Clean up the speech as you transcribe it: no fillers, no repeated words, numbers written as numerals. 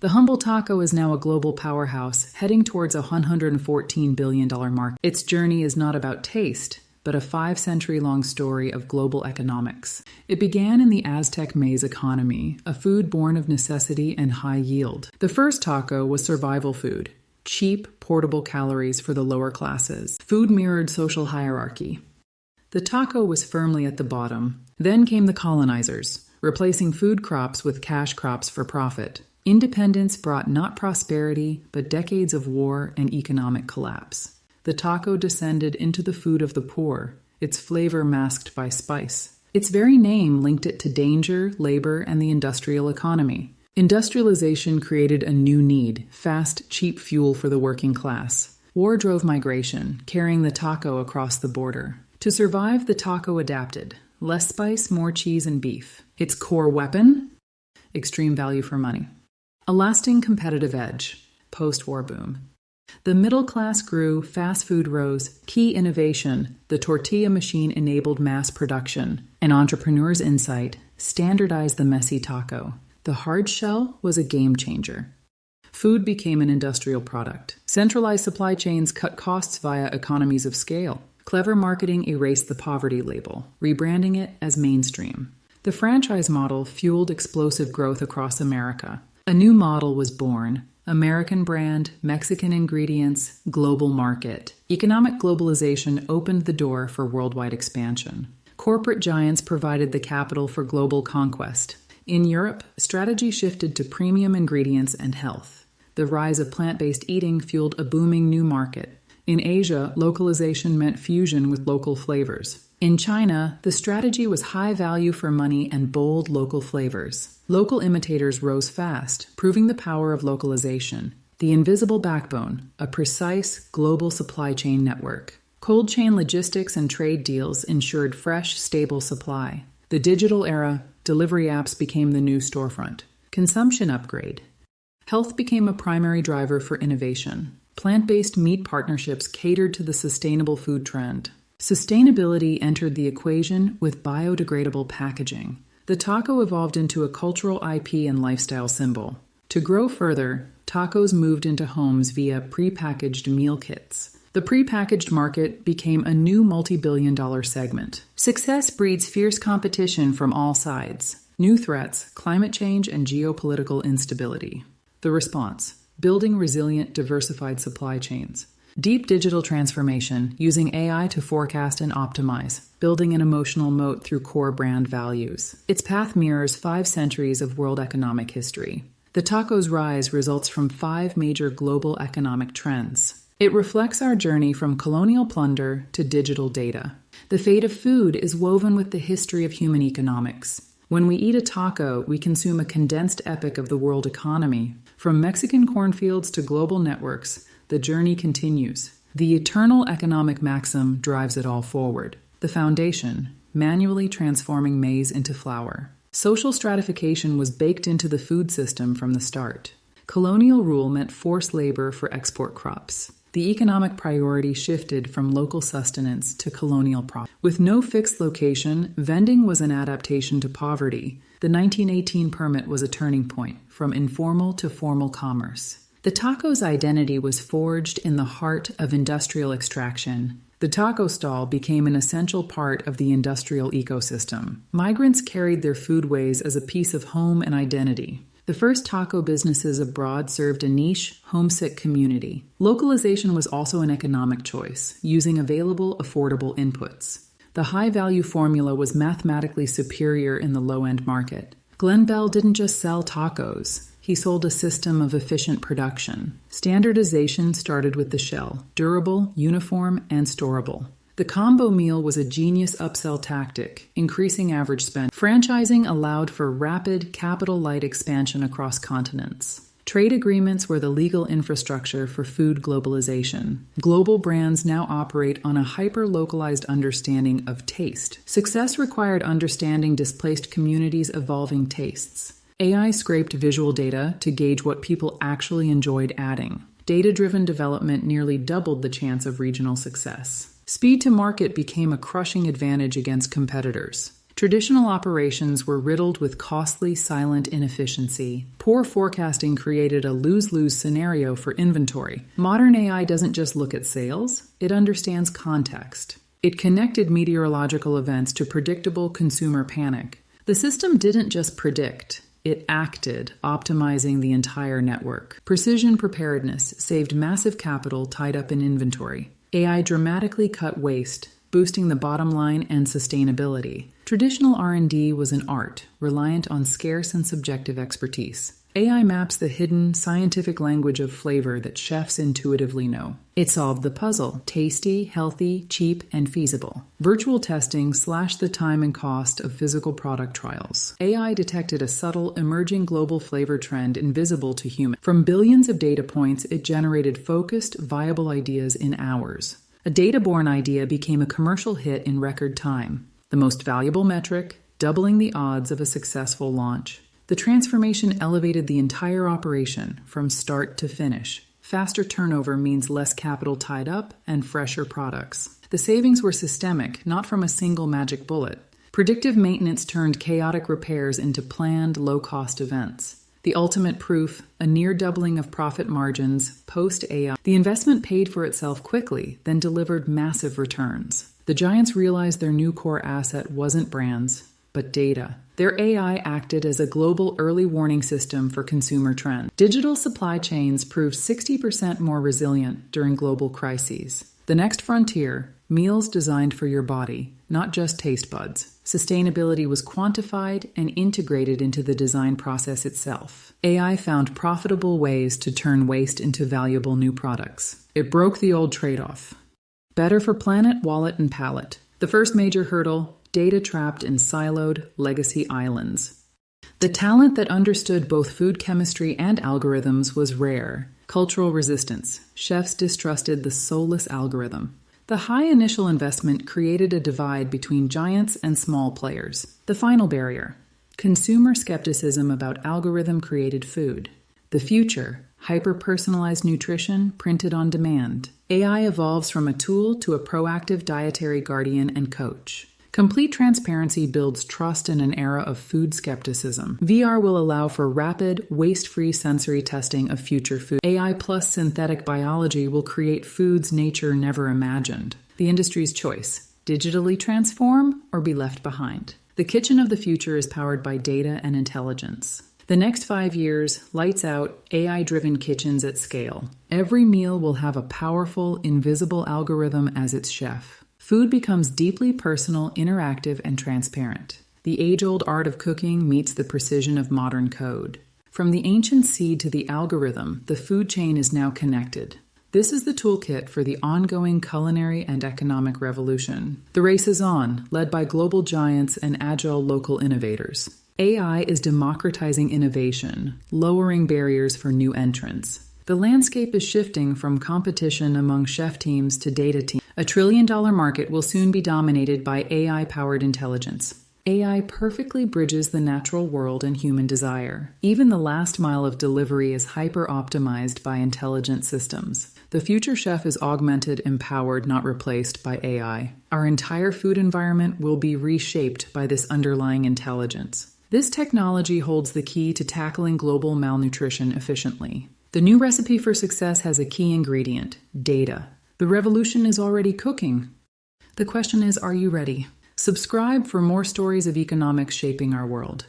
The humble taco is now a global powerhouse, heading towards a $114 billion market. Its journey is not about taste, but a 5-century-long story of global economics. It began in the Aztec maize economy, a food born of necessity and high yield. The first taco was survival food, cheap, portable calories for the lower classes. Food mirrored social hierarchy. The taco was firmly at the bottom. Then came the colonizers, replacing food crops with cash crops for profit. Independence brought not prosperity, but decades of war and economic collapse. The taco descended into the food of the poor, its flavor masked by spice. Its very name linked it to danger, labor, and the industrial economy. Industrialization created a new need: fast, cheap fuel for the working class. War drove migration, carrying the taco across the border. To survive, the taco adapted. Less spice, more cheese and beef. Its core weapon? Extreme value for money. A lasting competitive edge. Post-war boom. The middle class grew, fast food rose, key innovation, the tortilla machine enabled mass production. An entrepreneur's insight, standardized the messy taco. The hard shell was a game changer. Food became an industrial product. Centralized supply chains cut costs via economies of scale. Clever marketing erased the poverty label, rebranding it as mainstream. The franchise model fueled explosive growth across America. A new model was born. American brand, Mexican ingredients, global market. Economic globalization opened the door for worldwide expansion. Corporate giants provided the capital for global conquest. In Europe, strategy shifted to premium ingredients and health. The rise of plant-based eating fueled a booming new market. In Asia, localization meant fusion with local flavors. In China, the strategy was high value for money and bold local flavors. Local imitators rose fast, proving the power of localization. The invisible backbone, a precise global supply chain network. Cold chain logistics and trade deals ensured fresh, stable supply. The digital era, delivery apps became the new storefront. Consumption upgrade. Health became a primary driver for innovation. Plant-based meat partnerships catered to the sustainable food trend. Sustainability entered the equation with biodegradable packaging. The taco evolved into a cultural IP and lifestyle symbol. To grow further, tacos moved into homes via prepackaged meal kits. The prepackaged market became a new multi-billion-dollar segment. Success breeds fierce competition from all sides. New threats, climate change, and geopolitical instability. The response: building resilient, diversified supply chains. Deep digital transformation, using AI to forecast and optimize, building an emotional moat through core brand values. Its path mirrors 5 centuries of world economic history. The taco's rise results from 5 major global economic trends. It reflects our journey from colonial plunder to digital data. The fate of food is woven with the history of human economics. When we eat a taco, we consume a condensed epic of the world economy. From Mexican cornfields to global networks, the journey continues. The eternal economic maxim drives it all forward. The foundation, manually transforming maize into flour. Social stratification was baked into the food system from the start. Colonial rule meant forced labor for export crops. The economic priority shifted from local sustenance to colonial profit. With no fixed location, vending was an adaptation to poverty. The 1918 permit was a turning point, from informal to formal commerce. The taco's identity was forged in the heart of industrial extraction. The taco stall became an essential part of the industrial ecosystem. Migrants carried their foodways as a piece of home and identity. The first taco businesses abroad served a niche, homesick community. Localization was also an economic choice, using available, affordable inputs. The high-value formula was mathematically superior in the low-end market. Glenn Bell didn't just sell tacos. He sold a system of efficient production. Standardization started with the shell, durable, uniform, and storable. The combo meal was a genius upsell tactic, increasing average spend. Franchising allowed for rapid, capital-light expansion across continents. Trade agreements were the legal infrastructure for food globalization. Global brands now operate on a hyper-localized understanding of taste. Success required understanding displaced communities' evolving tastes. AI scraped visual data to gauge what people actually enjoyed adding. Data-driven development nearly doubled the chance of regional success. Speed to market became a crushing advantage against competitors. Traditional operations were riddled with costly, silent inefficiency. Poor forecasting created a lose-lose scenario for inventory. Modern AI doesn't just look at sales, it understands context. It connected meteorological events to predictable consumer panic. The system didn't just predict, it acted, optimizing the entire network. Precision preparedness saved massive capital tied up in inventory. AI dramatically cut waste, boosting the bottom line and sustainability. Traditional R&D was an art, reliant on scarce and subjective expertise. AI maps the hidden, scientific language of flavor that chefs intuitively know. It solved the puzzle: tasty, healthy, cheap, and feasible. Virtual testing slashed the time and cost of physical product trials. AI detected a subtle, emerging global flavor trend invisible to humans. From billions of data points, it generated focused, viable ideas in hours. A data-born idea became a commercial hit in record time, the most valuable metric, doubling the odds of a successful launch. The transformation elevated the entire operation from start to finish. Faster turnover means less capital tied up and fresher products. The savings were systemic, not from a single magic bullet. Predictive maintenance turned chaotic repairs into planned, low-cost events. The ultimate proof, a near doubling of profit margins post-AI. The investment paid for itself quickly, then delivered massive returns. The giants realized their new core asset wasn't brands, but data. Their AI acted as a global early warning system for consumer trends. Digital supply chains proved 60% more resilient during global crises. The next frontier, meals designed for your body, not just taste buds. Sustainability was quantified and integrated into the design process itself. AI found profitable ways to turn waste into valuable new products. It broke the old trade-off. Better for planet, wallet, and palate. The first major hurdle: data trapped in siloed legacy islands. The talent that understood both food chemistry and algorithms was rare. Cultural resistance. Chefs distrusted the soulless algorithm. The high initial investment created a divide between giants and small players. The final barrier: consumer skepticism about algorithm-created food. The future: hyper-personalized nutrition printed on demand. AI evolves from a tool to a proactive dietary guardian and coach. Complete transparency builds trust in an era of food skepticism. VR will allow for rapid, waste-free sensory testing of future food. AI plus synthetic biology will create foods nature never imagined. The industry's choice: digitally transform or be left behind. The kitchen of the future is powered by data and intelligence. The next 5 years, lights out, AI-driven kitchens at scale. Every meal will have a powerful, invisible algorithm as its chef. Food becomes deeply personal, interactive, and transparent. The age-old art of cooking meets the precision of modern code. From the ancient seed to the algorithm, the food chain is now connected. This is the toolkit for the ongoing culinary and economic revolution. The race is on, led by global giants and agile local innovators. AI is democratizing innovation, lowering barriers for new entrants. The landscape is shifting from competition among chef teams to data teams. A trillion-dollar market will soon be dominated by AI-powered intelligence. AI perfectly bridges the natural world and human desire. Even the last mile of delivery is hyper-optimized by intelligent systems. The future chef is augmented, empowered, not replaced by AI. Our entire food environment will be reshaped by this underlying intelligence. This technology holds the key to tackling global malnutrition efficiently. The new recipe for success has a key ingredient: data. The revolution is already cooking. The question is, are you ready? Subscribe for more stories of economics shaping our world.